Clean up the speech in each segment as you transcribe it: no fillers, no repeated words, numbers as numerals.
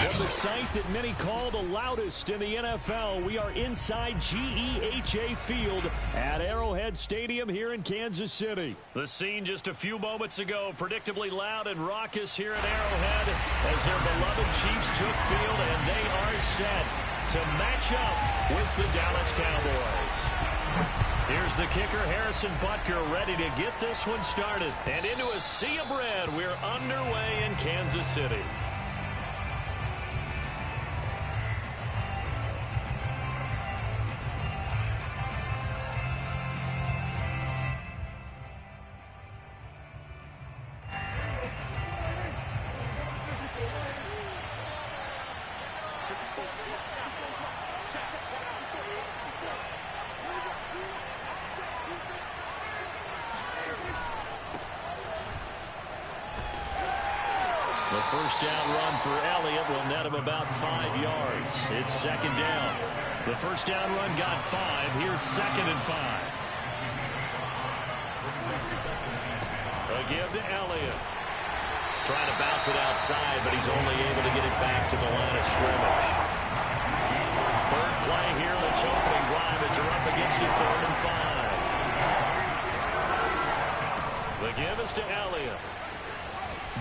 From the site that many call the loudest in the NFL, we are inside GEHA Field at Arrowhead Stadium here in Kansas City. The scene just a few moments ago, predictably loud and raucous here at Arrowhead as their beloved Chiefs took field, and they are set to match up with the Dallas Cowboys. Here's the kicker, Harrison Butker, ready to get this one started. And into a sea of red, we're underway in Kansas City. The first down run for Elliott will net him about 5 yards. It's second down. The first down run got 5. Here's second and 5. A give to Elliott. Trying to bounce it outside, but he's only able to get it back to the line of scrimmage. Third play here, this opening drive as they're up against it, 3rd and 5. The give is to Elliott.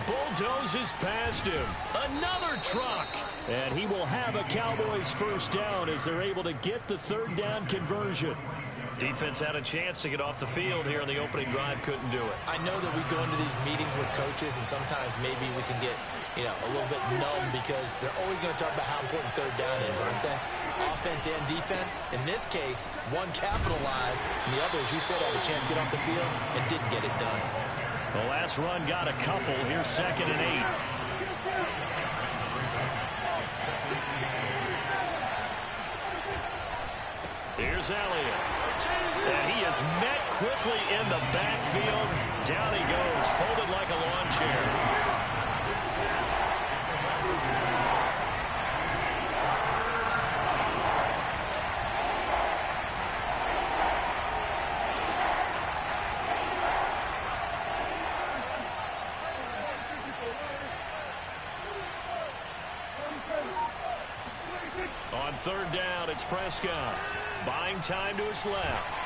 Bulldozes past him. Another truck. And he will have a Cowboys first down as they're able to get the 3rd down conversion. Defense had a chance to get off the field here in the opening drive, couldn't do it. I know that we go into these meetings with coaches, and sometimes maybe we can get, a little bit numb because they're always going to talk about how important 3rd down is, aren't they? Offense and defense. In this case, one capitalized, and the other, as you said, had a chance to get off the field and didn't get it done. The last run got a couple. Here's 2nd and 8. Here's Elliott. And he is met quickly in the backfield. Down he goes, folded like a lawn chair. On 3rd down, it's Prescott. Buying time to his left.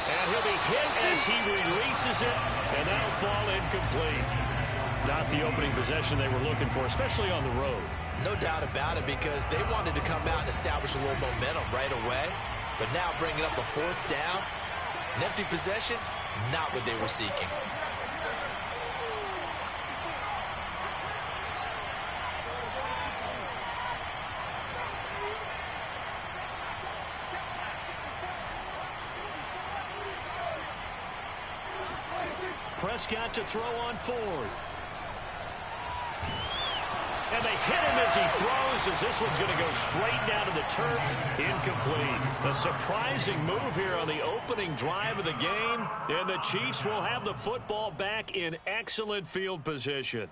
And he'll be hit as he releases it, and that'll fall incomplete. Not the opening possession they were looking for, especially on the road. No doubt about it, because they wanted to come out and establish a little momentum right away. But now bringing up a 4th down, an empty possession, not what they were seeking. Prescott to throw on fourth. And they hit him as he throws, as this one's going to go straight down to the turf. Incomplete. A surprising move here on the opening drive of the game. And the Chiefs will have the football back in excellent field position.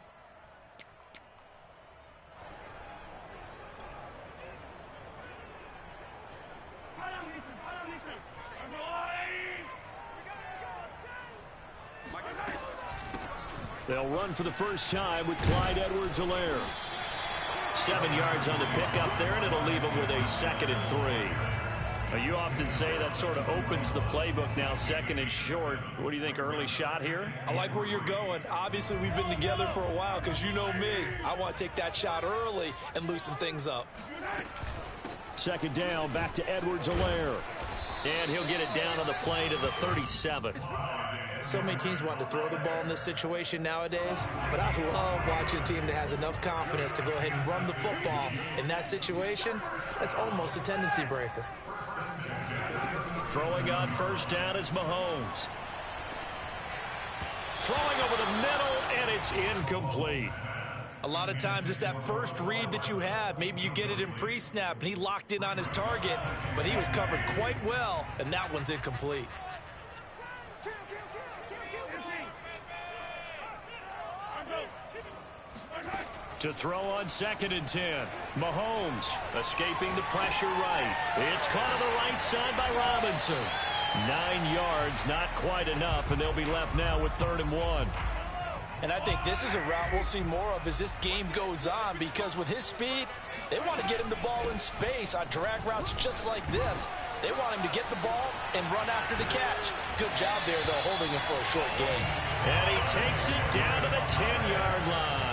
They'll run for the first time with Clyde Edwards-Helaire. 7 yards on the pickup there, and it'll leave them with a 2nd and 3. Now, you often say that sort of opens the playbook now, 2nd and short. What do you think, early shot here? I like where you're going. Obviously, we've been together for a while because you know me. I want to take that shot early and loosen things up. 2nd down, back to Edwards-Helaire. And he'll get it down on the play to the 37. So many teams want to throw the ball in this situation nowadays, but I love watching a team that has enough confidence to go ahead and run the football. In that situation, that's almost a tendency breaker. Throwing on first down is Mahomes. Throwing over the middle, and it's incomplete. A lot of times it's that first read that you have. Maybe you get it in pre-snap, and he locked in on his target, but he was covered quite well, and that one's incomplete. To throw on 2nd and 10. Mahomes escaping the pressure right. It's caught on the right side by Robinson. 9 yards, not quite enough, and they'll be left now with 3rd and 1. And I think this is a route we'll see more of as this game goes on, because with his speed, they want to get him the ball in space on drag routes just like this. They want him to get the ball and run after the catch. Good job there, though, holding him for a short gain. And he takes it down to the 10-yard line.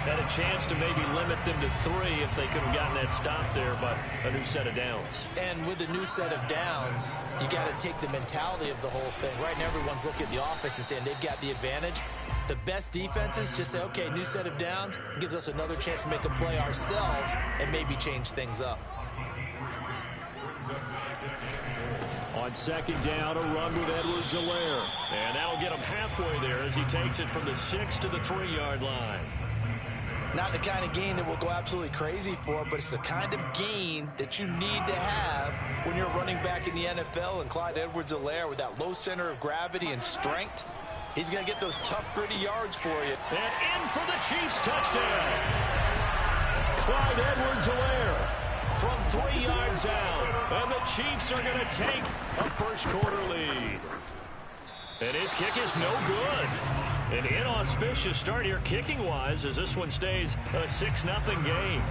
Had a chance to maybe limit them to 3 if they could have gotten that stop there, but a new set of downs. And with a new set of downs, you got to take the mentality of the whole thing. Right now, everyone's looking at the offense and saying they've got the advantage. The best defenses just say, okay, new set of downs. It gives us another chance to make a play ourselves and maybe change things up. On 2nd down, a run with Edwards-Helaire. And that'll get him halfway there as he takes it from the 6 to the 3-yard line. Not the kind of gain that we'll go absolutely crazy for, but it's the kind of gain that you need to have when you're running back in the NFL. And Clyde Edwards-Helaire, with that low center of gravity and strength, he's going to get those tough, gritty yards for you. And in for the Chiefs touchdown. Clyde Edwards-Helaire from 3 yards out. And the Chiefs are going to take a first-quarter lead. And his kick is no good. An inauspicious start here kicking-wise as this one stays a 6-0 game.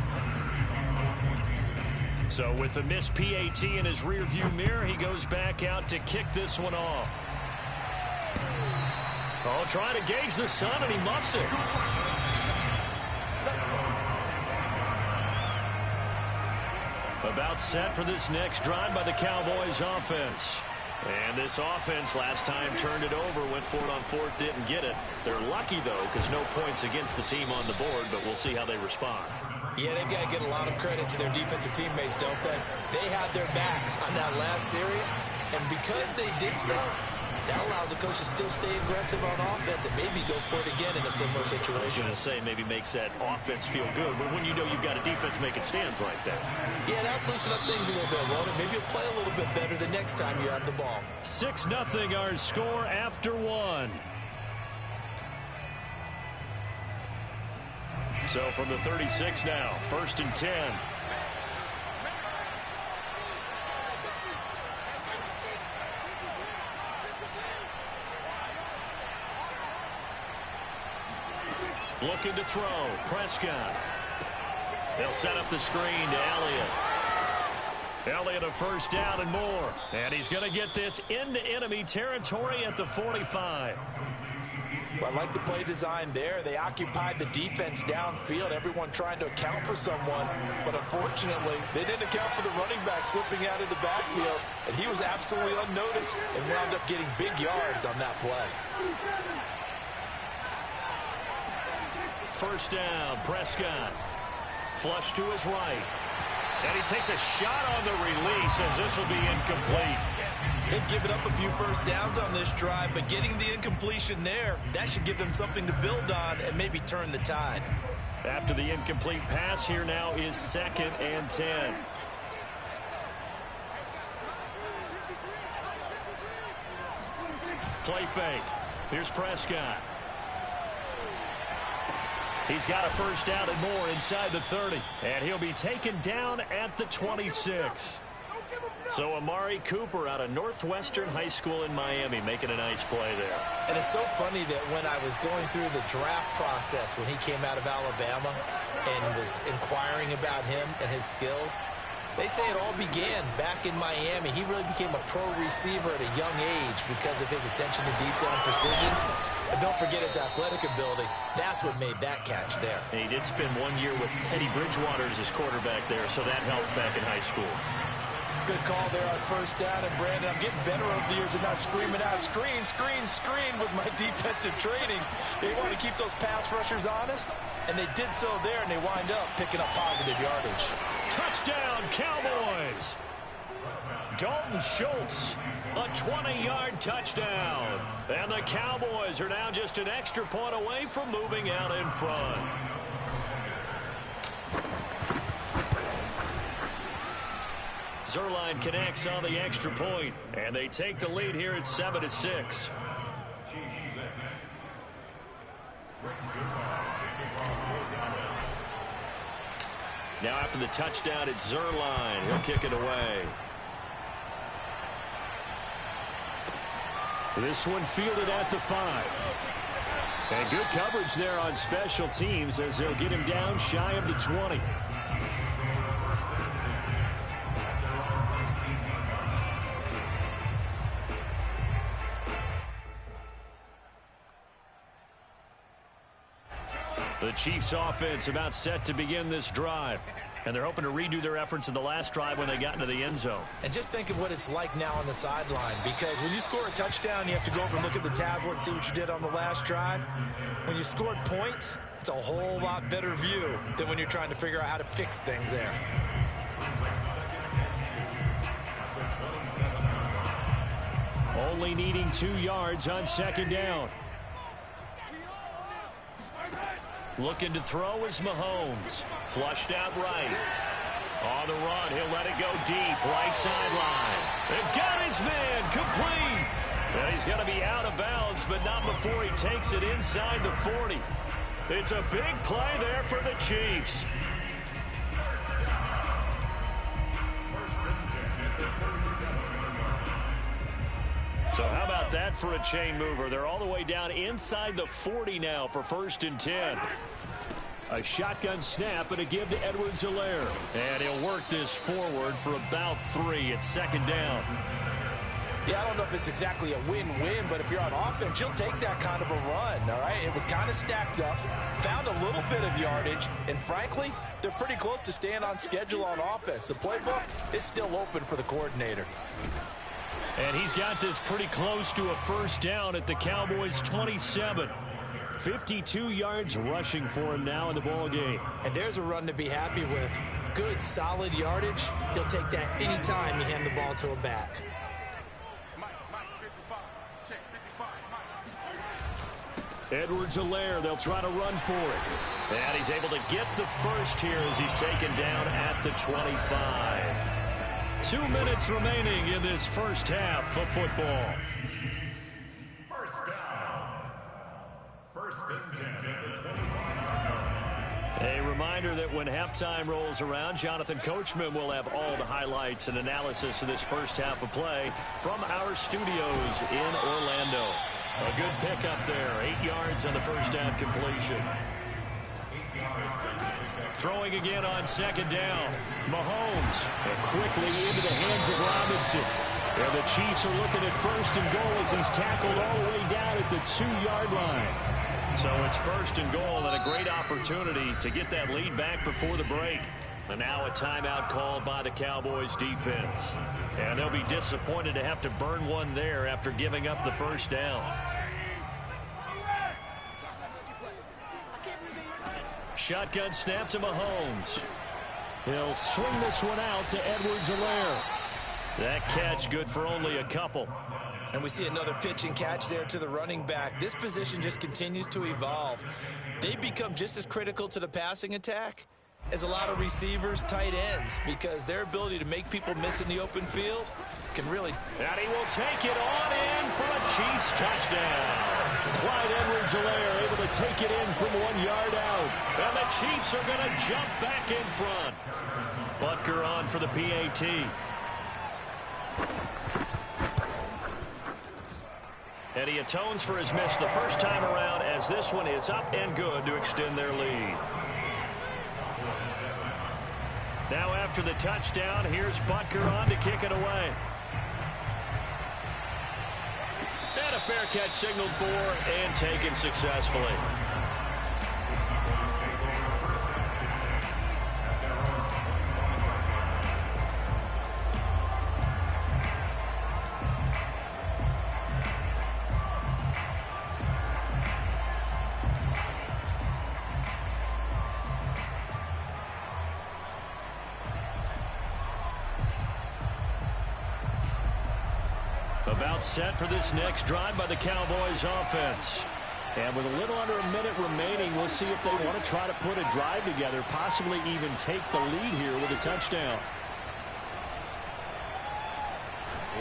So with the missed PAT in his rearview mirror, he goes back out to kick this one off. Oh, trying to gauge the sun, and he muffs it. About set for this next drive by the Cowboys offense. And this offense last time turned it over, went for it on 4th, didn't get it. They're lucky, though, because no points against the team on the board, but we'll see how they respond. Yeah, they've got to get a lot of credit to their defensive teammates, don't they? They had their backs on that last series, and because they did so, that allows the coach to still stay aggressive on offense and maybe go for it again in a similar situation. I was going to say maybe makes that offense feel good, but when you know you've got a defense making stands like that. Yeah, that'll loosen up things a little bit, won't it? Maybe you'll play a little bit better the next time you have the ball. 6-0 our score after 1. So from the 36 now, 1st and 10. Looking to throw. Prescott. They'll set up the screen to Elliott. Elliott a first down and more. And he's going to get this into enemy territory at the 45. Well, I like the play design there. They occupied the defense downfield, everyone trying to account for someone. But unfortunately, they didn't account for the running back slipping out of the backfield. And he was absolutely unnoticed and wound up getting big yards on that play. First down, Prescott. Flush to his right. And he takes a shot on the release as this will be incomplete. They've given up a few first downs on this drive, but getting the incompletion there, that should give them something to build on and maybe turn the tide. After the incomplete pass, here now is 2nd and 10. Play fake. Here's Prescott. He's got a first down and more inside the 30. And he'll be taken down at the 26. So Amari Cooper out of Northwestern High School in Miami making a nice play there. And it's so funny that when I was going through the draft process when he came out of Alabama and was inquiring about him and his skills, they say it all began back in Miami. He really became a pro receiver at a young age because of his attention to detail and precision. And don't forget his athletic ability. That's what made that catch there. He did spend 1 year with Teddy Bridgewater as his quarterback there, so that helped back in high school. Good call there on first down. And, Brandon, I'm getting better over the years of not screaming out, screen, screen, screen with my defensive training. They want to keep those pass rushers honest, and they did so there, and they wind up picking up positive yardage. Touchdown, Cowboys! Dalton Schultz, a 20-yard touchdown. And the Cowboys are now just an extra point away from moving out in front. Zerline connects on the extra point, and they take the lead here at 7-6. Now after the touchdown, it's Zerline. He'll kick it away. This one fielded at the 5. And good coverage there on special teams as they'll get him down shy of the 20. The Chiefs offense about set to begin this drive. And they're hoping to redo their efforts in the last drive when they got into the end zone. And just think of what it's like now on the sideline, because when you score a touchdown, you have to go over and look at the tablet and see what you did on the last drive. When you scored points, it's a whole lot better view than when you're trying to figure out how to fix things there. Only needing 2 yards on 2nd down. Looking to throw is Mahomes. Flushed out right. On the run, he'll let it go deep. Right sideline. They've got his man complete. And he's going to be out of bounds, but not before he takes it inside the 40. It's a big play there for the Chiefs. So how about that for a chain mover? They're all the way down inside the 40 now for 1st and 10. A shotgun snap and a give to Edwards-Helaire. And he'll work this forward for about 3 at 2nd down. Yeah, I don't know if it's exactly a win-win, but if you're on offense, you'll take that kind of a run, all right? It was kind of stacked up, found a little bit of yardage, and frankly, they're pretty close to staying on schedule on offense. The playbook is still open for the coordinator. And he's got this pretty close to a first down at the Cowboys' 27. 52 yards rushing for him now in the ball game. And there's a run to be happy with. Good, solid yardage. He'll take that anytime you hand the ball to a back. Edwards-Helaire, they'll try to run for it. And he's able to get the first here as he's taken down at the 25. 2 minutes remaining in this first half of football. First down. 1st and 10 at the 25. A reminder that when halftime rolls around, Jonathan Coachman will have all the highlights and analysis of this first half of play from our studios in Orlando. A good pickup there. 8 yards on the first down completion. Throwing again on 2nd down. Mahomes quickly into the hands of Robinson. And the Chiefs are looking at 1st and goal as he's tackled all the way down at the 2-yard line. So it's 1st and goal and a great opportunity to get that lead back before the break. And now a timeout called by the Cowboys defense. And they'll be disappointed to have to burn one there after giving up the first down. Shotgun snap to Mahomes. He'll swing this one out to Edwards-Helaire. That catch good for only a couple. And we see another pitch and catch there to the running back. This position just continues to evolve. They become just as critical to the passing attack as a lot of receivers, tight ends, because their ability to make people miss in the open field can really... And he will take it on in for a Chiefs touchdown. Clyde Edwards-Helaire able to take it in from 1 yard out. And the Chiefs are going to jump back in front. Butker on for the PAT. And he atones for his miss the first time around, as this one is up and good to extend their lead. Now after the touchdown, here's Butker on to kick it away. And a fair catch signaled for and taken successfully. About set for this next drive by the Cowboys offense. And with a little under a minute remaining, we'll see if they want to try to put a drive together, possibly even take the lead here with a touchdown.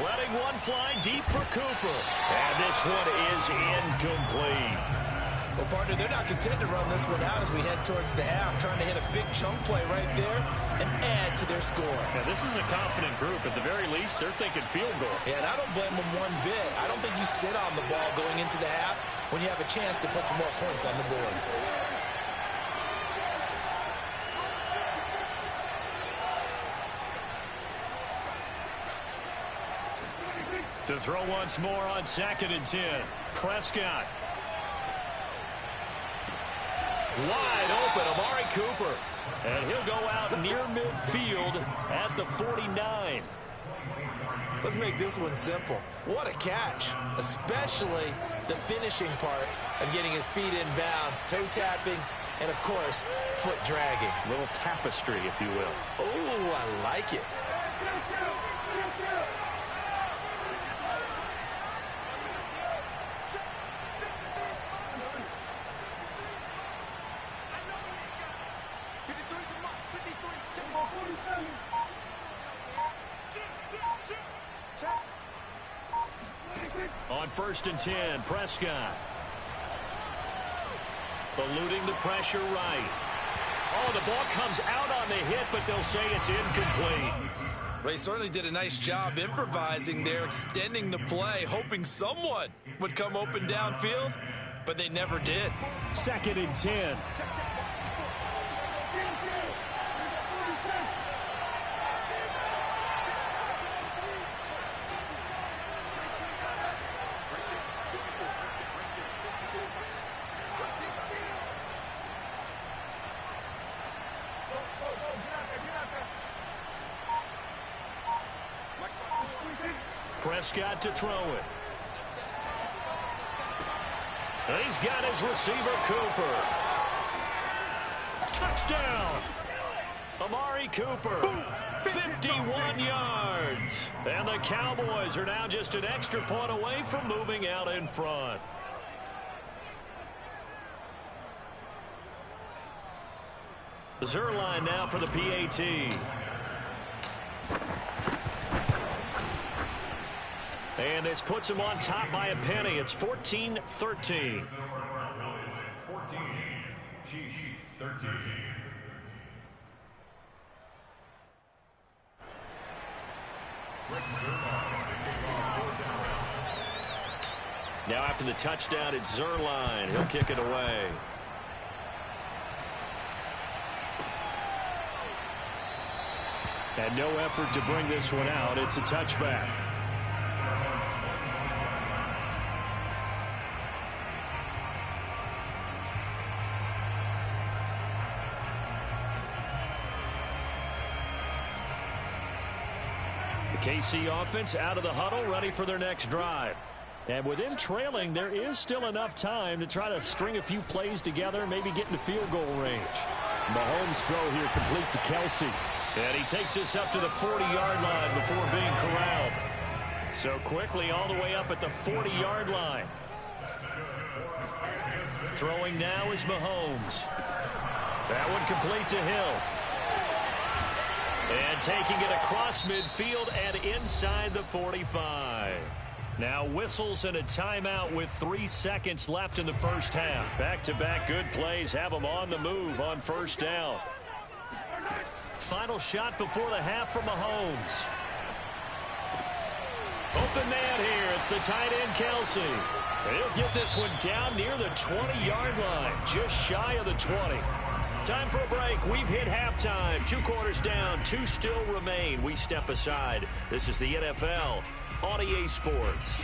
Letting one fly deep for Cooper. And this one is incomplete. Well, partner, they're not content to run this one out as we head towards the half, trying to hit a big chunk play right there and add to their score. Yeah, this is a confident group. At the very least, they're thinking field goal. Yeah, and I don't blame them one bit. I don't think you sit on the ball going into the half when you have a chance to put some more points on the board. To throw once more on 2nd and 10. Prescott. Wide open, Amari Cooper. And he'll go out near midfield at the 49. Let's make this one simple. What a catch, especially the finishing part of getting his feet in bounds, toe tapping, and of course, foot dragging. A little tapestry, if you will. Oh, I like it. On 1st and 10, Prescott. Eluding the pressure right. Oh, the ball comes out on the hit, but they'll say it's incomplete. They certainly did a nice job improvising there, extending the play, hoping someone would come open downfield, but they never did. 2nd and 10. Prescott to throw it. And he's got his receiver, Cooper. Touchdown! Amari Cooper, 51 yards. And the Cowboys are now just an extra point away from moving out in front. Zerline now for the PAT. And this puts him on top by a penny. It's 14-13. 14, Chiefs 13. Now after the touchdown, it's Zerline. He'll kick it away. And no effort to bring this one out. It's a touchback. KC offense out of the huddle, ready for their next drive. And with them trailing, there is still enough time to try to string a few plays together, maybe get into field goal range. Mahomes' throw here complete to Kelsey. And he takes us up to the 40-yard line before being corralled. So quickly all the way up at the 40-yard line. Throwing now is Mahomes. That one complete to Hill. And taking it across midfield and inside the 45. Now whistles and a timeout with 3 seconds left in the first half. Back-to-back good plays have them on the move on first down. Final shot before the half for Mahomes. Open man here. It's the tight end, Kelsey. And he'll get this one down near the 20-yard line, just shy of the 20. Time for a break. We've hit halftime. 2 quarters down, 2 still remain. We step aside. This is the NFL on EA Sports.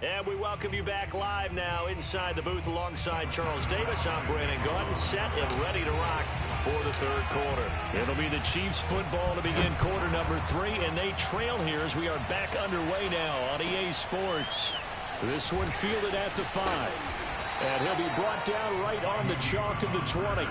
And we welcome you back live now inside the booth alongside Charles Davis. I'm Brandon Gordon, set and ready to rock for the third quarter. It'll be the Chiefs football to begin quarter number 3, and they trail here as we are back underway now on EA Sports. This one fielded at the 5. And he'll be brought down right on the chalk of the 20.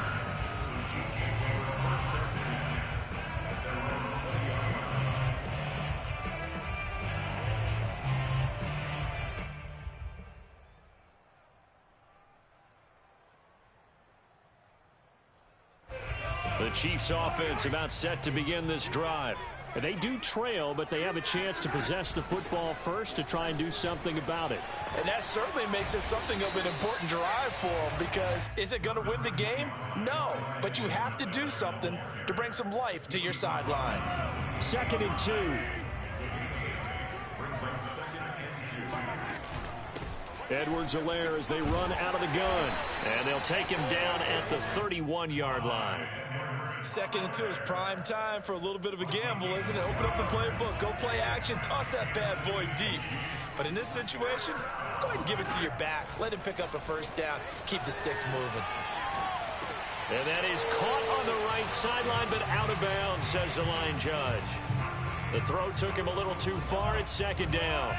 The Chiefs offense about set to begin this drive. And they do trail, but they have a chance to possess the football first to try and do something about it. And that certainly makes it something of an important drive for them, because is it going to win the game? No, but you have to do something to bring some life to your sideline. 2nd and 2. Edwards-Helaire as they run out of the gun. And they'll take him down at the 31-yard line. 2nd and 2 is prime time for a little bit of a gamble, isn't it? Open up the playbook, go play action, toss that bad boy deep. But in this situation, go ahead and give it to your back. Let him pick up a first down. Keep the sticks moving. And that is caught on the right sideline, but out of bounds, says the line judge. The throw took him a little too far at 2nd down.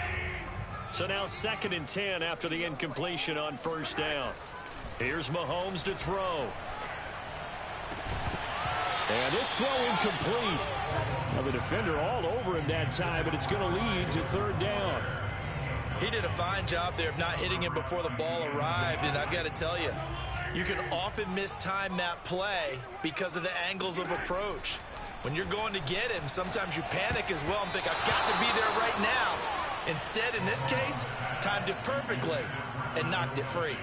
So now 2nd and 10 after the incompletion on first down. Here's Mahomes to throw. And this throw incomplete. Now the defender all over him that time, but it's going to lead to 3rd down. He did a fine job there of not hitting him before the ball arrived, and I've got to tell you, you can often mistime that play because of the angles of approach. When you're going to get him, sometimes you panic as well and think, I've got to be there right now. Instead, in this case, timed it perfectly and knocked it free.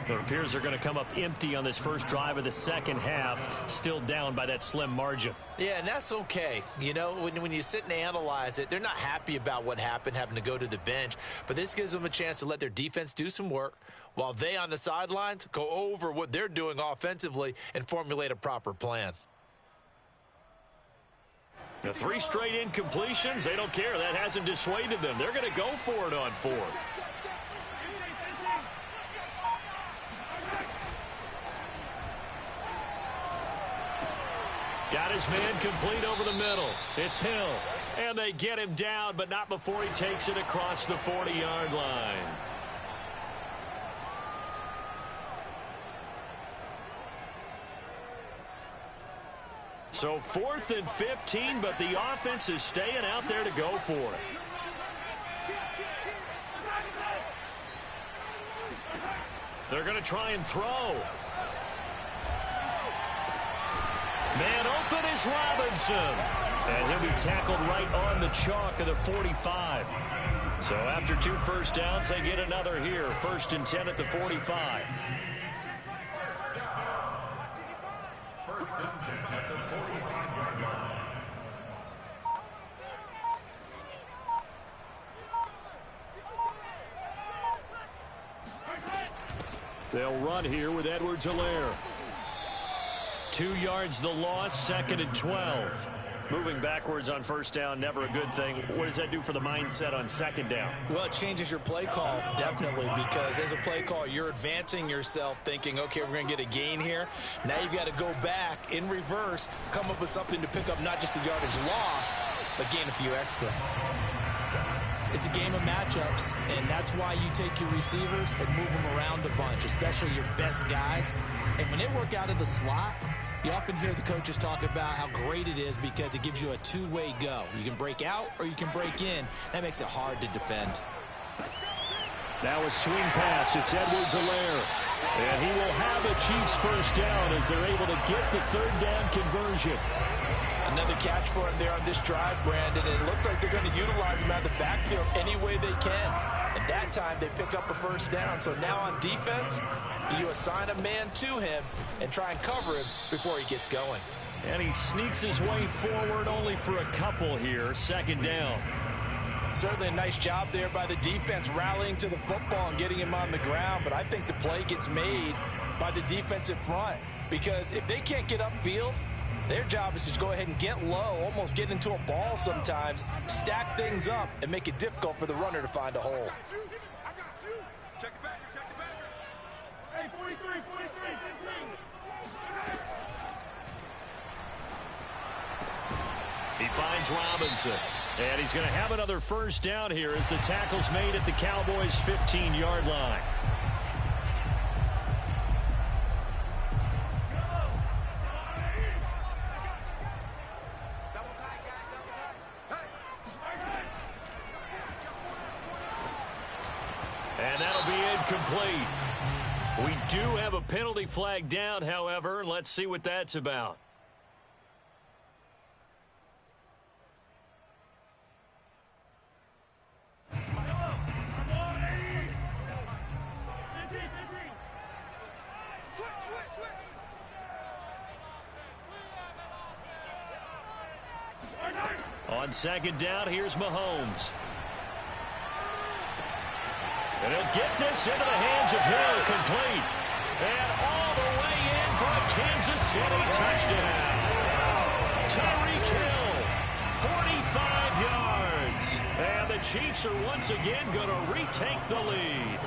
It appears they're going to come up empty on this first drive of the second half, still down by that slim margin. Yeah, and that's okay. You know, when you sit and analyze it, they're not happy about what happened, having to go to the bench. But this gives them a chance to let their defense do some work while they on the sidelines go over what they're doing offensively and formulate a proper plan. The 3 straight incompletions, they don't care. That hasn't dissuaded them. They're going to go for it on 4th. Got his man complete over the middle. It's Hill. And they get him down, but not before he takes it across the 40-yard line. So 4th and 15, but the offense is staying out there to go for it. They're going to try and throw. Man open is Robinson. And he'll be tackled right on the chalk of the 45. So after 2 first downs, they get another here. 1st and 10 at the 45. They'll run here with Edwards-Helaire. 2 yards the loss, 2nd and 12. Moving backwards on first down, never a good thing. What does that do for the mindset on second down? Well, it changes your play call, definitely, because as a play call, you're advancing yourself thinking, okay, we're going to get a gain here. Now you've got to go back in reverse, come up with something to pick up not just the yardage lost, but gain a few extra. It's a game of matchups, and that's why you take your receivers and move them around a bunch, especially your best guys. And when they work out of the slot, you often hear the coaches talk about how great it is because it gives you a two-way go. You can break out or you can break in. That makes it hard to defend. Now a swing pass. It's Edwards-Helaire. And he will have the Chiefs first down as they're able to get the third down conversion. Another catch for him there on this drive, Brandon. And it looks like they're going to utilize him out of the backfield any way they can. And that time they pick up a first down. So now on defense, you assign a man to him and try and cover him before he gets going. And he sneaks his way forward only for a couple here. Second down. Certainly a nice job there by the defense rallying to the football and getting him on the ground. But I think the play gets made by the defensive front. Because if they can't get upfield, their job is to go ahead and get low, almost get into a ball sometimes, stack things up, and make it difficult for the runner to find a hole. I got you. Check it back. Hey, 43, 15. He finds Robinson. And he's going to have another first down here as the tackle's made at the Cowboys' 15-yard line. And that'll be incomplete. We do have a penalty flag down, however. Let's see what that's about. On second down, here's Mahomes. And he'll get this into the hands of Hill, complete. And all the way in for a Kansas City touchdown. Tyreek Hill, 45 yards. And the Chiefs are once again going to retake the lead.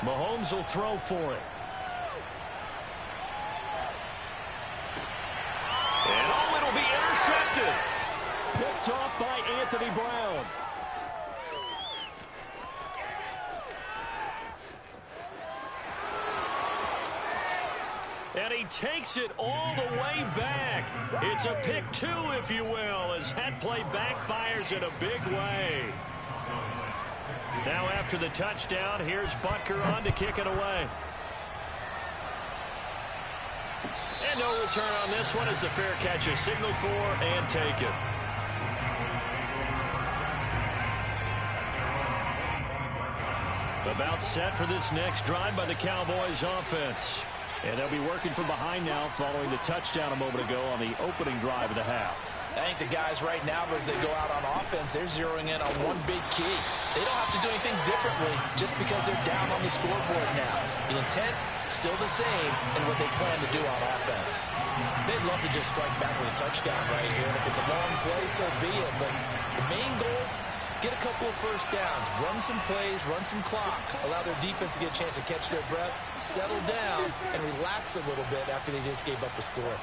Mahomes will throw for it. And oh, it'll be intercepted. Picked off by Anthony Brown. And he takes it all the way back. It's a pick two, if you will, as that play backfires in a big way. Now after the touchdown, here's Butker on to kick it away. And no return on this one as the fair catch is signaled for and taken. About set for this next drive by the Cowboys offense. And they'll be working from behind now following the touchdown a moment ago on the opening drive of the half. I think the guys right now, as they go out on offense, they're zeroing in on one big key. They don't have to do anything differently just because they're down on the scoreboard now. The intent, still the same in what they plan to do on offense. They'd love to just strike back with a touchdown right here. And if it's a long play, so be it. But the main goal, get a couple of first downs, run some plays, run some clock, allow their defense to get a chance to catch their breath, settle down, and relax a little bit after they just gave up a score.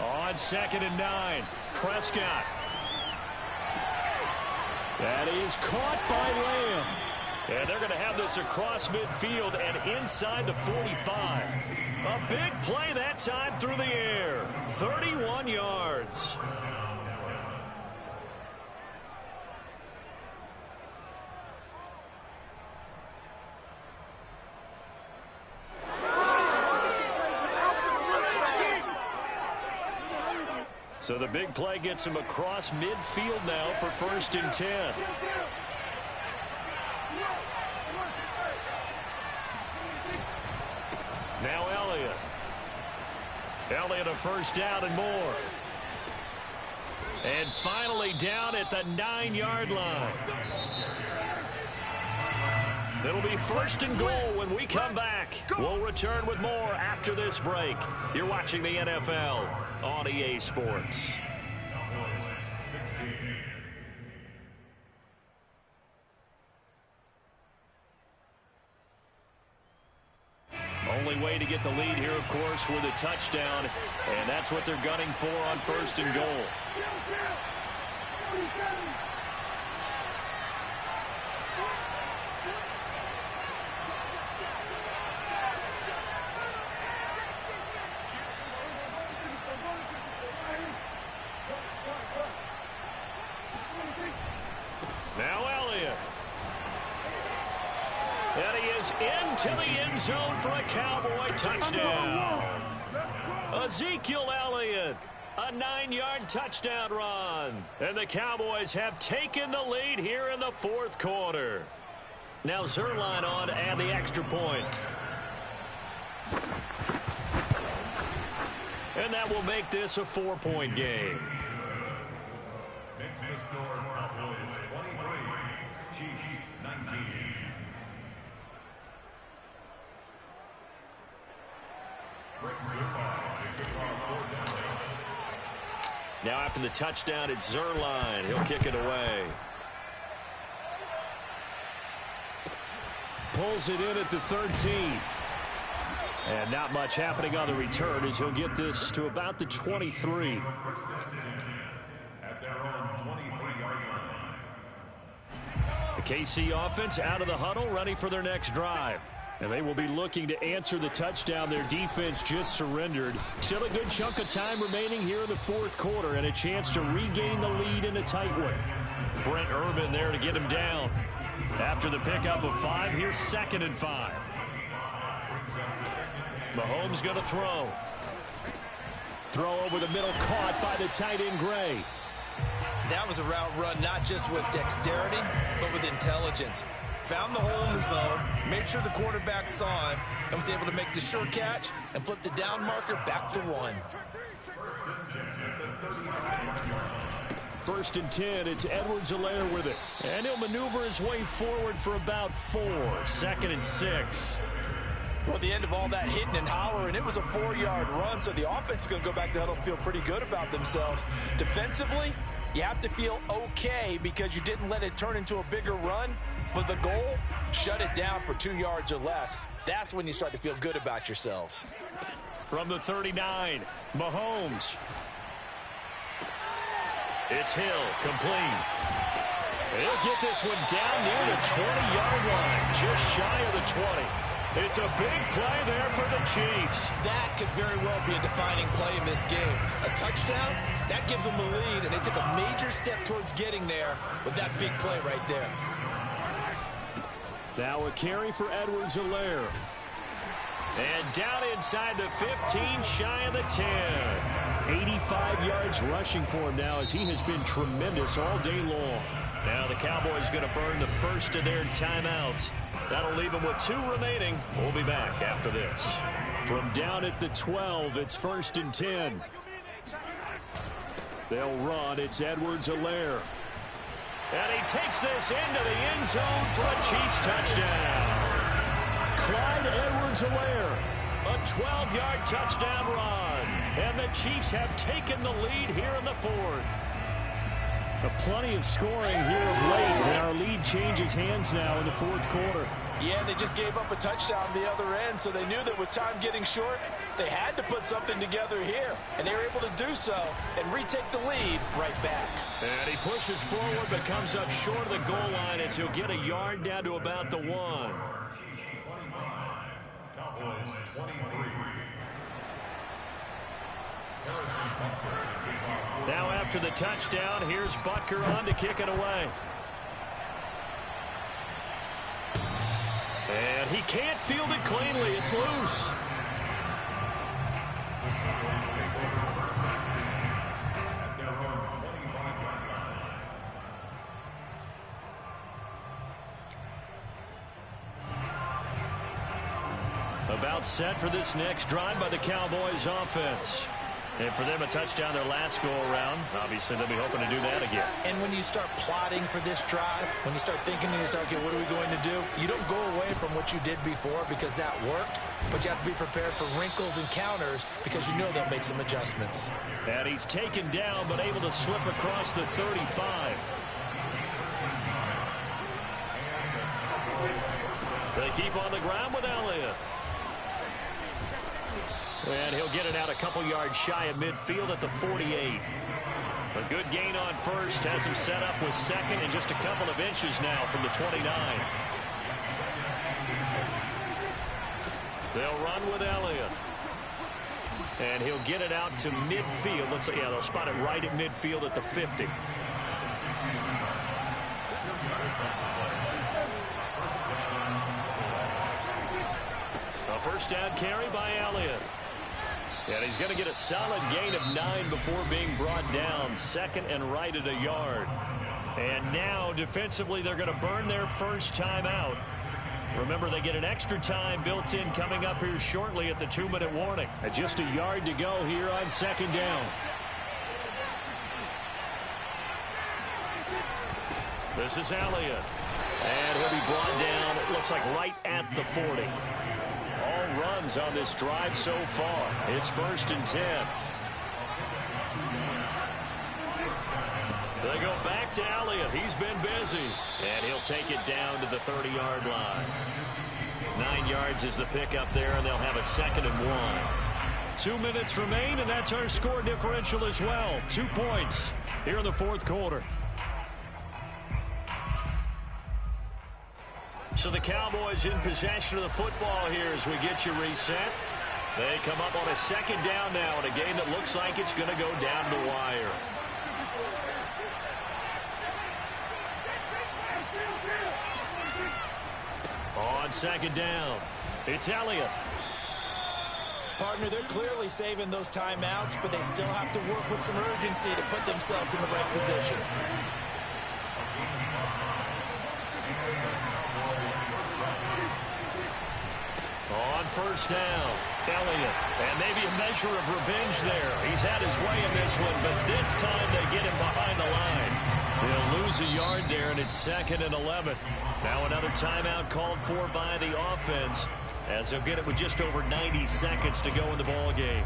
On 2nd and 9, Prescott. That is caught by Lamb. And they're going to have this across midfield and inside the 45. A big play that time through the air. 31 yards. So the big play gets him across midfield now for 1st and 10. Now Elliott. Elliott a first down and more. And finally down at the 9-yard line. It'll be first and goal when we come back. We'll return with more after this break. You're watching the NFL on EA Sports. Only way to get the lead here, of course, with a touchdown, and that's what they're gunning for on first and goal. Now Elliott. And he is into the end zone for a Cowboy touchdown. Ezekiel Elliott, a 9-yard touchdown run. And the Cowboys have taken the lead here in the fourth quarter. Now Zerline on to add the extra point. And that will make this a 4-point game. Makes the score Cowboys 23, Chiefs 19. Now after the touchdown, it's Zerline. He'll kick it away. Pulls it in at the 13. And not much happening on the return as he'll get this to about the 23. At their own 23-yard line. The KC offense out of the huddle, ready for their next drive. And they will be looking to answer the touchdown their defense just surrendered. Still a good chunk of time remaining here in the fourth quarter and a chance to regain the lead in a tight one. Brent Urban there to get him down. After the pickup of 5, here's 2nd and 5. Mahomes going to throw. Throw over the middle, caught by the tight end Gray. That was a route run not just with dexterity, but with intelligence. Found the hole in the zone, made sure the quarterback saw him, and was able to make the sure catch and flip the down marker back to 1. 1st and 10, it's Edwards-Helaire with it. And he'll maneuver his way forward for about 4. 2nd and 6. Well, at the end of all that hitting and hollering, it was a 4-yard run, so the offense is going to go back to the huddle and feel pretty good about themselves. Defensively, you have to feel okay because you didn't let it turn into a bigger run, but the goal, shut it down for 2 yards or less. That's when you start to feel good about yourselves. From the 39, Mahomes. It's Hill, complete. He'll get this one down near the 20-yard line, just shy of the 20. It's a big play there for the Chiefs. That could very well be a defining play in this game. A touchdown, that gives them the lead, and they took a major step towards getting there with that big play right there. Now a carry for Edwards-Helaire. And down inside the 15, shy of the 10. 85 yards rushing for him now as he has been tremendous all day long. Now the Cowboys going to burn the first of their timeouts. That'll leave them with 2 remaining. We'll be back after this. From down at the 12, it's 1st and 10. They'll run. It's Edwards-Helaire. And he takes this into the end zone for a Chiefs touchdown. Clyde Edwards-Helaire, a 12-yard touchdown run. And the Chiefs have taken the lead here in the fourth. Plenty of scoring here of late, and our lead changes hands now in the fourth quarter. Yeah, they just gave up a touchdown on the other end, so they knew that with time getting short, they had to put something together here, and they were able to do so and retake the lead right back. And he pushes forward but comes up short of the goal line as he'll get a yard down to about the 1. Cowboys 23. Now after the touchdown, here's Butker on to kick it away. And he can't field it cleanly. It's loose. About set for this next drive by the Cowboys offense. And for them, a touchdown their last go-around. Obviously, they'll be hoping to do that again. And when you start plotting for this drive, when you start thinking to yourself, okay, what are we going to do? You don't go away from what you did before because that worked, but you have to be prepared for wrinkles and counters because you know they'll make some adjustments. And he's taken down, but able to slip across the 35. They keep on the ground with Elliott. And he'll get it out a couple yards shy of midfield at the 48. A good gain on first has him set up with second and just a couple of inches now from the 29. They'll run with Elliott. And he'll get it out to midfield. Let's say, yeah, they'll spot it right at midfield at the 50. A first down carry by Elliott. And he's going to get a solid gain of 9 before being brought down. Second and right at a yard. And now, defensively, they're going to burn their first time out. Remember, they get an extra time built in coming up here shortly at the 2-minute warning. Just a yard to go here on second down. This is Elliott. And he'll be brought down, it looks like right at the 40. All runs on this drive so far. It's 1st and 10. They go back to Elliott. He's been busy. And he'll take it down to the 30-yard line. 9 yards is the pickup there, and they'll have a 2nd and 1. 2 minutes remain, and that's our score differential as well. 2 points here in the 4th quarter. So the Cowboys in possession of the football here as we get you reset. They come up on a 2nd down now in a game that looks like it's going to go down the wire. On 2nd down, it's Elliott. Partner, they're clearly saving those timeouts, but they still have to work with some urgency to put themselves in the right position. On 1st down, Elliott. And maybe a measure of revenge there. He's had his way in this one, but this time they get him behind the line. They'll lose a yard there, and it's 2nd and 11. Now another timeout called for by the offense as they'll get it with just over 90 seconds to go in the ball game.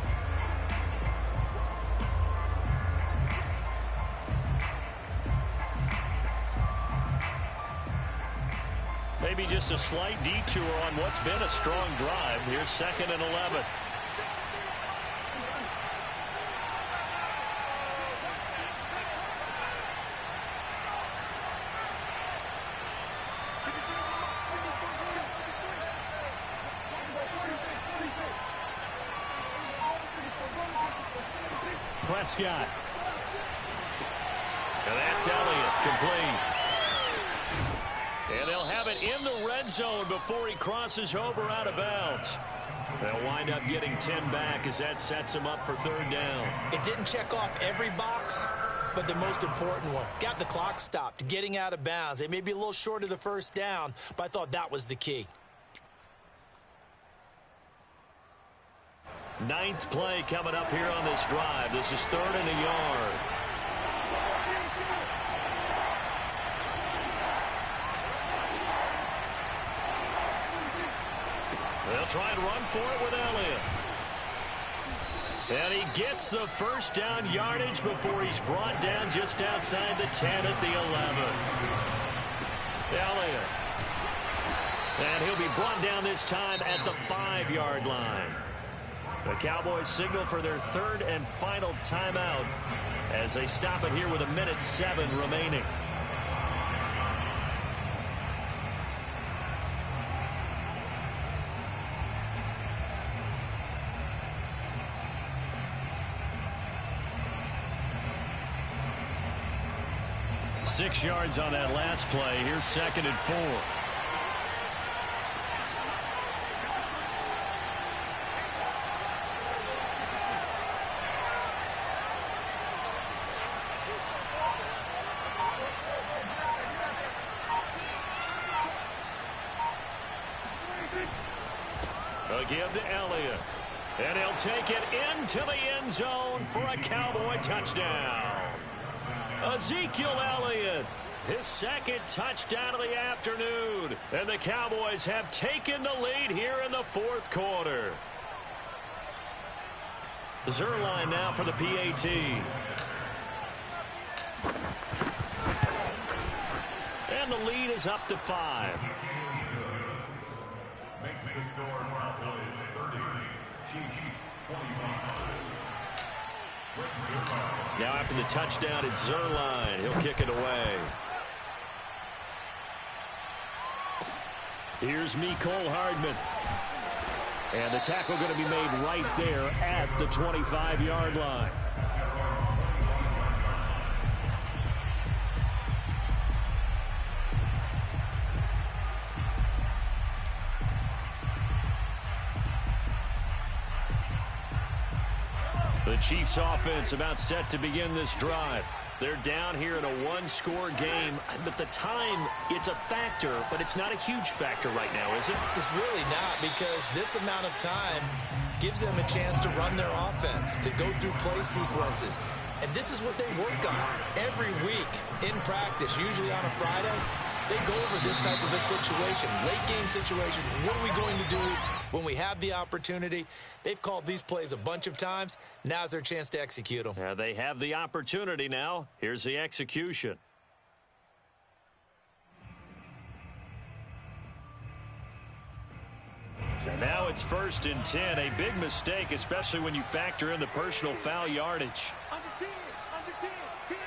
Maybe just a slight detour on what's been a strong drive. Here's 2nd and 11. Prescott. And that's Elliott, complete. And they'll have it in the red zone before he crosses over out of bounds. They'll wind up getting 10 back as that sets him up for 3rd down. It didn't check off every box, but the most important one. Got the clock stopped, getting out of bounds. They may be a little short of the 1st down, but I thought that was the key. 9th play coming up here on this drive. This is 3rd and a yard. They'll try and run for it with Elliott. And he gets the 1st down yardage before he's brought down just outside the 10 at the 11. Elliott. And he'll be brought down this time at the 5-yard line. The Cowboys signal for their 3rd and final timeout as they stop it here with 1:07 remaining. Six yards on that last play. Here's 2nd and 4. They'll give to Elliott. And he'll take it into the end zone for a Cowboy touchdown. Ezekiel Elliott, his second touchdown of the afternoon. And the Cowboys have taken the lead here in the fourth quarter. Zerline now for the PAT. And the lead is up to 5. Makes the score Cowboys 30, Chiefs 25. Now after the touchdown, it's Zerline. He'll kick it away. Here's Mecole Hardman. And the tackle going to be made right there at the 25-yard line. The Chiefs offense about set to begin this drive. They're down here in a one-score game, but the time, it's a factor, but it's not a huge factor right now, is it? It's really not, because this amount of time gives them a chance to run their offense, to go through play sequences. And this is what they work on every week in practice, usually on a Friday. They go over this type of a situation, late-game situation. What are we going to do when we have the opportunity? They've called these plays a bunch of times. Now's their chance to execute them. They have the opportunity now. Here's the execution. And now it's 1st and 10. A big mistake, especially when you factor in the personal foul yardage. Under 10, under 10, 10.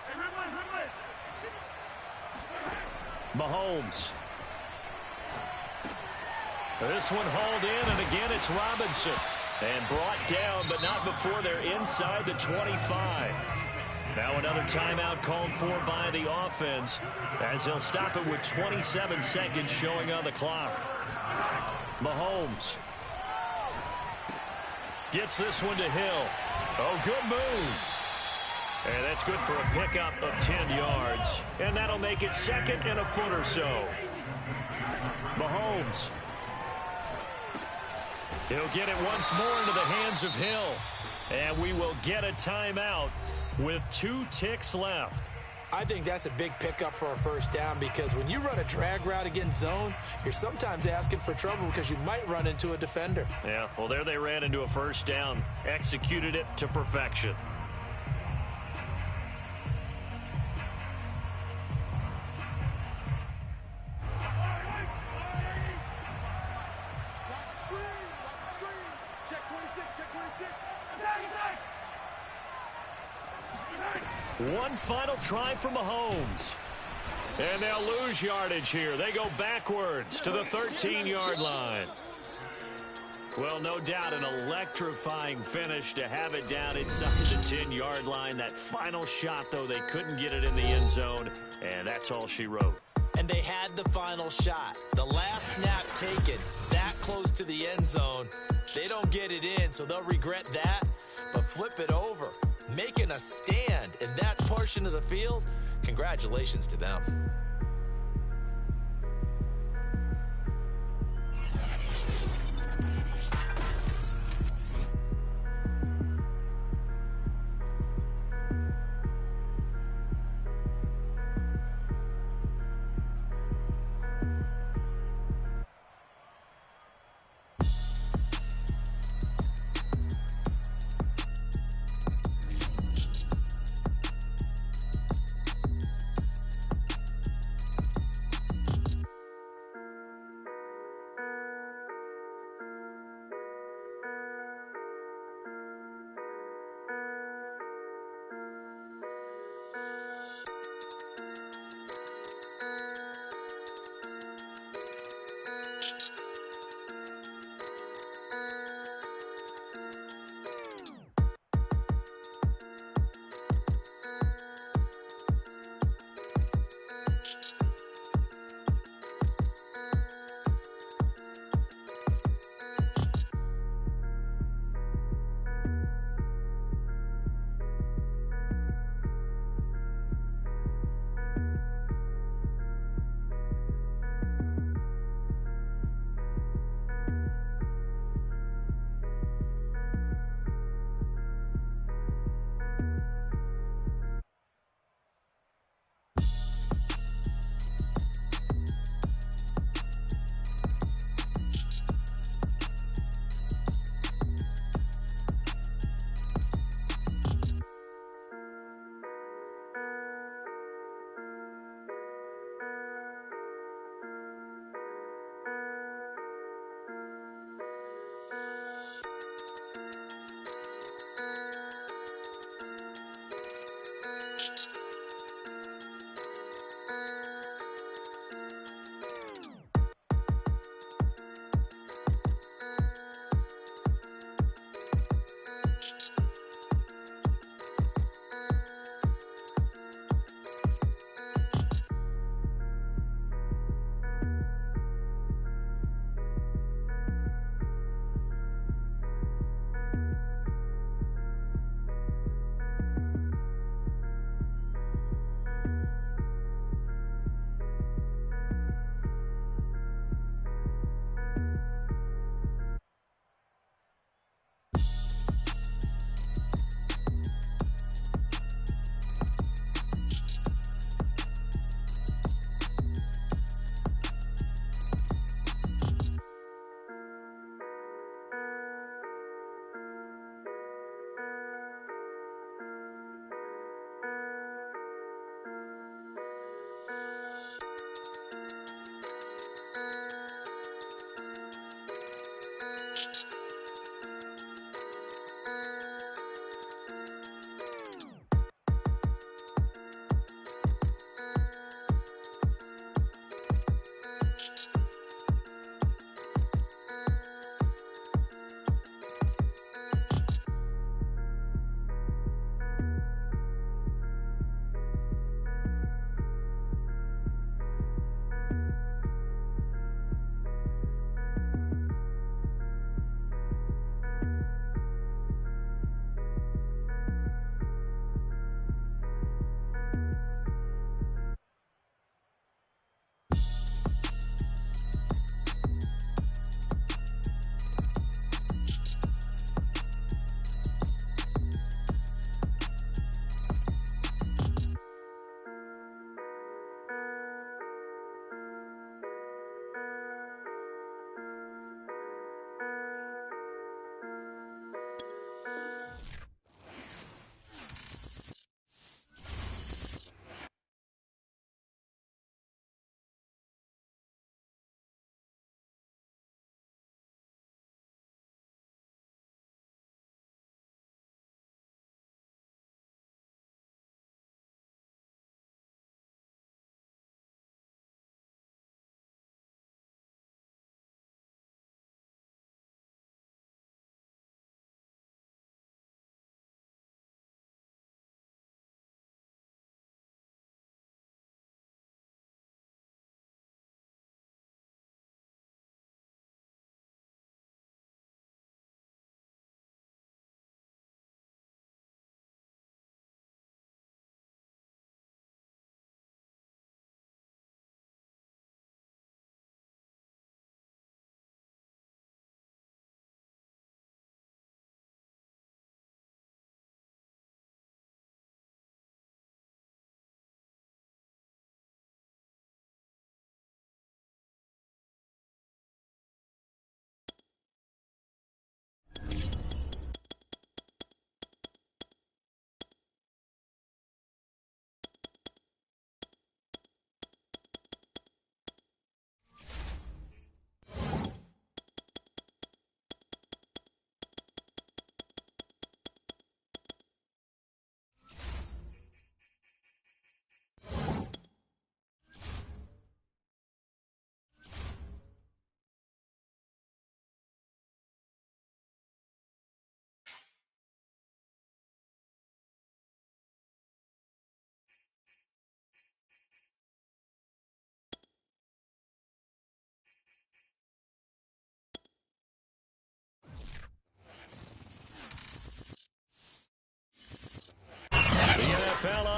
Hey, Mahomes. This one hauled in, and again it's Robinson. And brought down, but not before they're inside the 25. Now another timeout called for by the offense, as they'll stop it with 27 seconds showing on the clock. Mahomes gets this one to Hill. Oh, good move. And that's good for a pickup of 10 yards. And that'll make it 2nd and a foot or so. Mahomes. He'll get it once more into the hands of Hill. And we will get a timeout with 2 ticks left. I think that's a big pickup for a first down, because when you run a drag route against zone, you're sometimes asking for trouble because you might run into a defender. Yeah, well, there they ran into a first down. Executed it to perfection. One final try for Mahomes. And they'll lose yardage here. They go backwards to the 13-yard line. Well, no doubt an electrifying finish to have it down inside the 10-yard line. That final shot, though, they couldn't get it in the end zone, and that's all she wrote. And they had the final shot. The last snap taken that close to the end zone. They don't get it in, so they'll regret that. But flip it over, making a stand in that portion of the field, congratulations to them.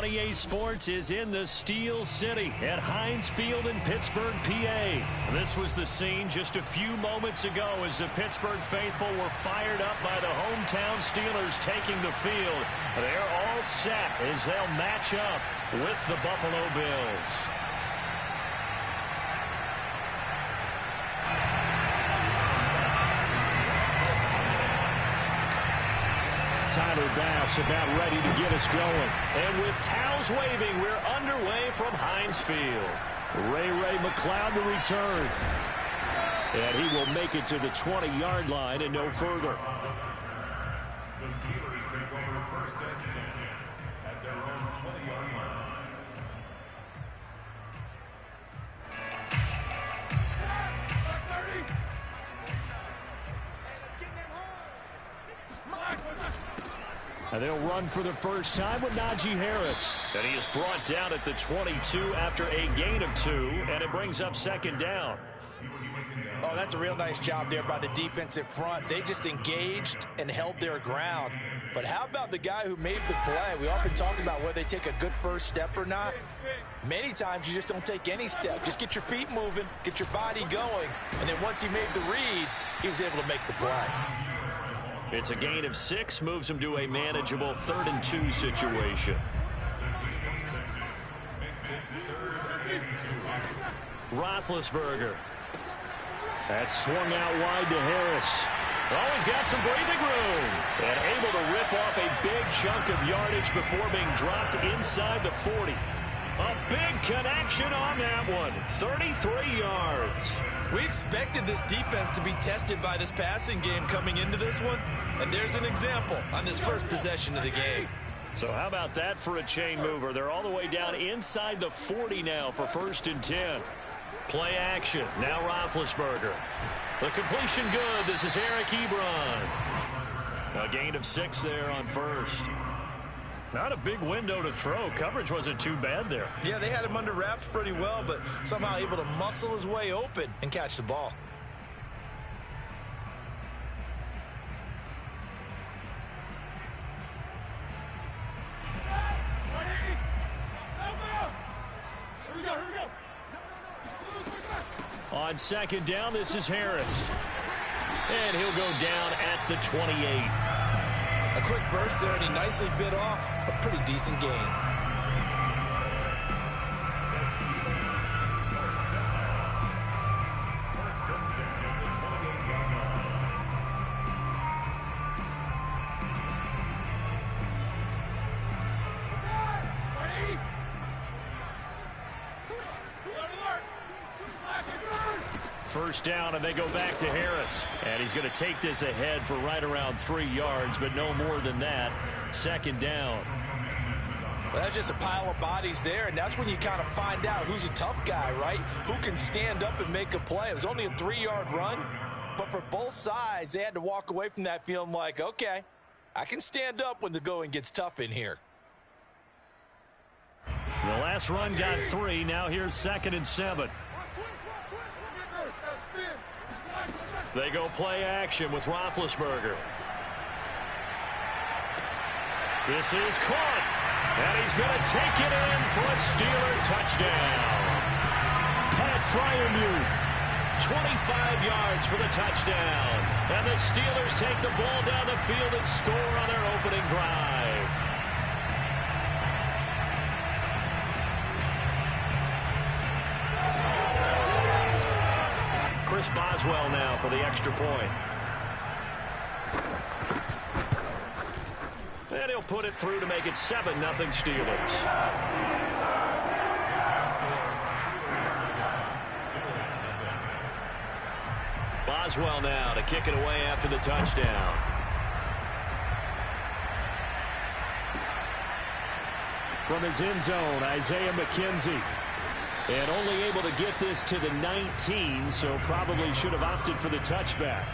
EA Sports is in the Steel City at Heinz Field in Pittsburgh, PA. This was the scene just a few moments ago as the Pittsburgh faithful were fired up by the hometown Steelers taking the field. They're all set as they'll match up with the Buffalo Bills. Tyler Bass about ready to get us going. And with towels waving, we're underway from Heinz Field. Ray McLeod to return. And he will make it to the 20-yard line and no further. The Steelers take over first and 10 at their own 20-yard line. And they'll run for the first time with Najee Harris. And he is brought down at the 22 after a gain of 2, and it brings up second down. Oh, that's a real nice job there by the defensive front. They just engaged and held their ground. But how about the guy who made the play? We often talk about whether they take a good first step or not. Many times you just don't take any step. Just get your feet moving, get your body going, and then once he made the read, he was able to make the play. It's a gain of 6, moves him to a manageable 3rd and 2 situation. Roethlisberger. That's swung out wide to Harris. Oh, he's got some breathing room. And able to rip off a big chunk of yardage before being dropped inside the 40. A big connection on that one. 33 yards. We expected this defense to be tested by this passing game coming into this one, and there's an example on this first possession of the game. So how about that for a chain mover? They're all the way down inside the 40 now for 1st and 10. Play action. Now Roethlisberger. The completion good. This is Eric Ebron. A gain of 6 there on 1st. Not a big window to throw. Coverage wasn't too bad there. Yeah, they had him under wraps pretty well, but somehow able to muscle his way open and catch the ball. On second down, this is Harris. And he'll go down at the 28. A quick burst there, and he nicely bit off a pretty decent gain. First down, and they go back to Harris. And he's going to take this ahead for right around 3 yards, but no more than that. Second down. Well, that's just a pile of bodies there, and that's when you kind of find out who's a tough guy, right? Who can stand up and make a play. It was only a 3-yard run, but for both sides, they had to walk away from that feeling like, okay, I can stand up when the going gets tough in here. The last run got 3. Now here's 2nd and 7. They go play action with Roethlisberger. This is caught. And he's going to take it in for a Steeler touchdown. Pat Fryermuth, 25 yards for the touchdown. And the Steelers take the ball down the field and score on their opening drive. Chris Boswell now for the extra point. And he'll put it through to make it 7-0 Steelers. Boswell now to kick it away after the touchdown. From his end zone, Isaiah McKenzie. And only able to get this to the 19, so probably should have opted for the touchback.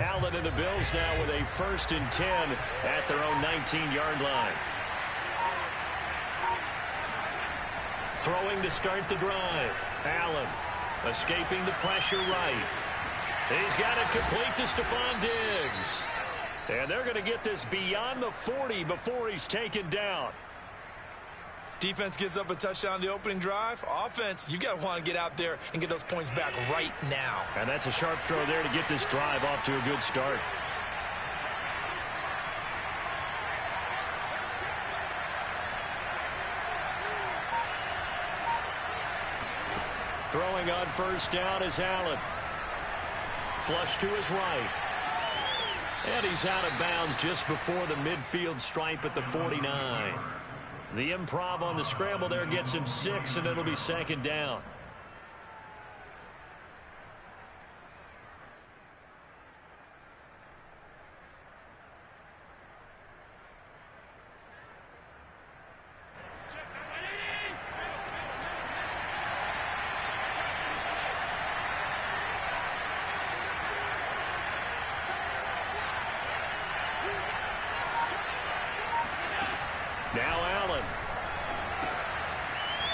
Allen and the Bills now with a 1st and 10 at their own 19-yard line. Throwing to start the drive. Allen escaping the pressure right. He's got it complete to Stephon Diggs. And they're going to get this beyond the 40 before he's taken down. Defense gives up a touchdown on the opening drive. Offense, you got to want to get out there and get those points back right now. And that's a sharp throw there to get this drive off to a good start. Throwing on 1st down is Allen. Flush to his right. And he's out of bounds just before the midfield stripe at the 49. The improv on the scramble there gets him 6, and it'll be 2nd down. Now Allen.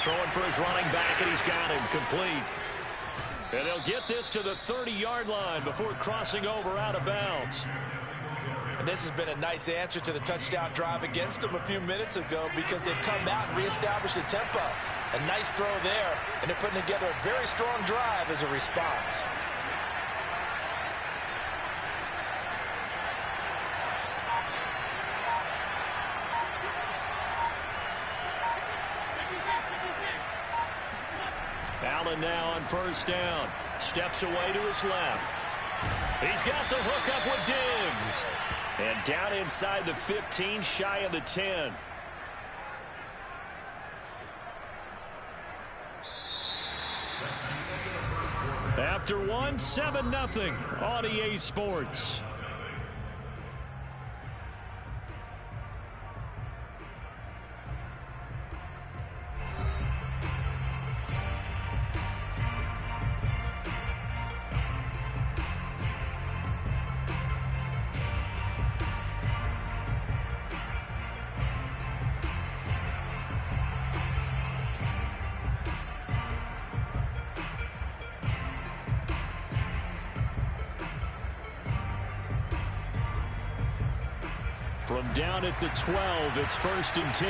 Throwing for his running back, and he's got him complete. And they'll get this to the 30-yard line before crossing over out of bounds. And this has been a nice answer to the touchdown drive against them a few minutes ago because they've come out and reestablished the tempo. A nice throw there, and they're putting together a very strong drive as a response. Allen now on 1st down. Steps away to his left. He's got the hook up with Diggs. And down inside the 15, shy of the 10. After one, 7-0 on EA Sports. From down at the 12, it's 1st and 10.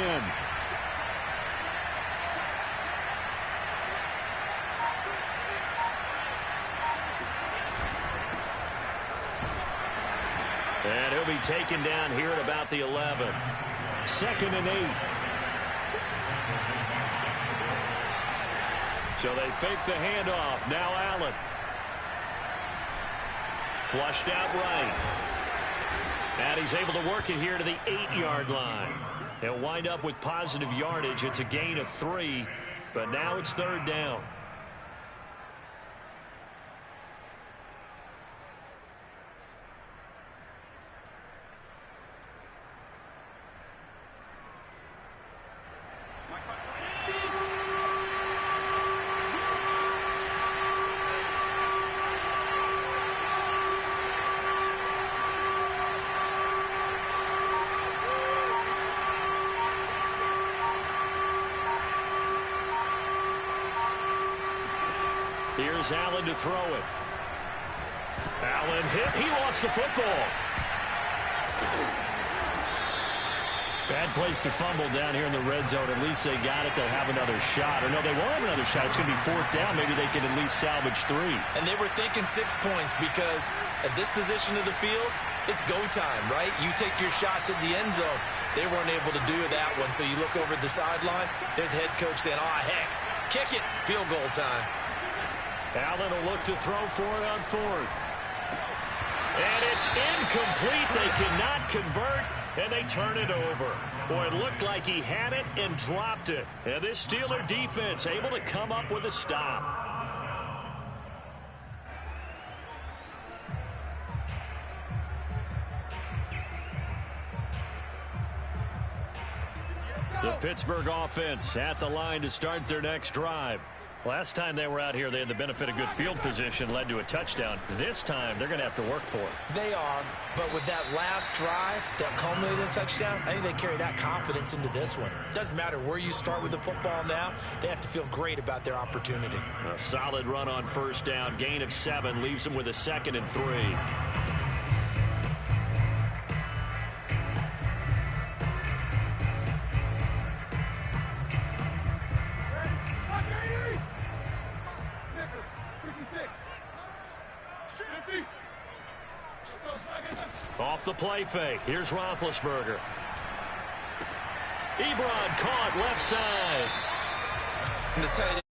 And he'll be taken down here at about the 11. 2nd and 8. So they fake the handoff. Now Allen. Flushed out right. And he's able to work it here to the 8-yard line. They'll wind up with positive yardage. It's a gain of 3, but now it's 3rd down. Here's Allen to throw it. Allen hit. He lost the football. Bad place to fumble down here in the red zone. At least they got it. They'll have another shot. Or no, they won't have another shot. It's going to be 4th down. Maybe they can at least salvage 3. And they were thinking 6 points because at this position of the field, it's go time, right? You take your shots at the end zone. They weren't able to do that one. So you look over at the sideline. There's the head coach saying, oh, heck, kick it. Field goal time. Allen will look to throw for it on 4th. And it's incomplete. They cannot convert, and they turn it over. Boy, it looked like he had it and dropped it. And this Steeler defense able to come up with a stop. The Pittsburgh offense at the line to start their next drive. Last time they were out here, they had the benefit of good field position, led to a touchdown. This time, they're going to have to work for it. They are, but with that last drive that culminated in a touchdown, I think they carry that confidence into this one. Doesn't matter where you start with the football now, they have to feel great about their opportunity. A solid run on first down. Gain of 7 leaves them with a 2nd and 3. Off the play fake. Here's Roethlisberger. Ebron caught left side. The tight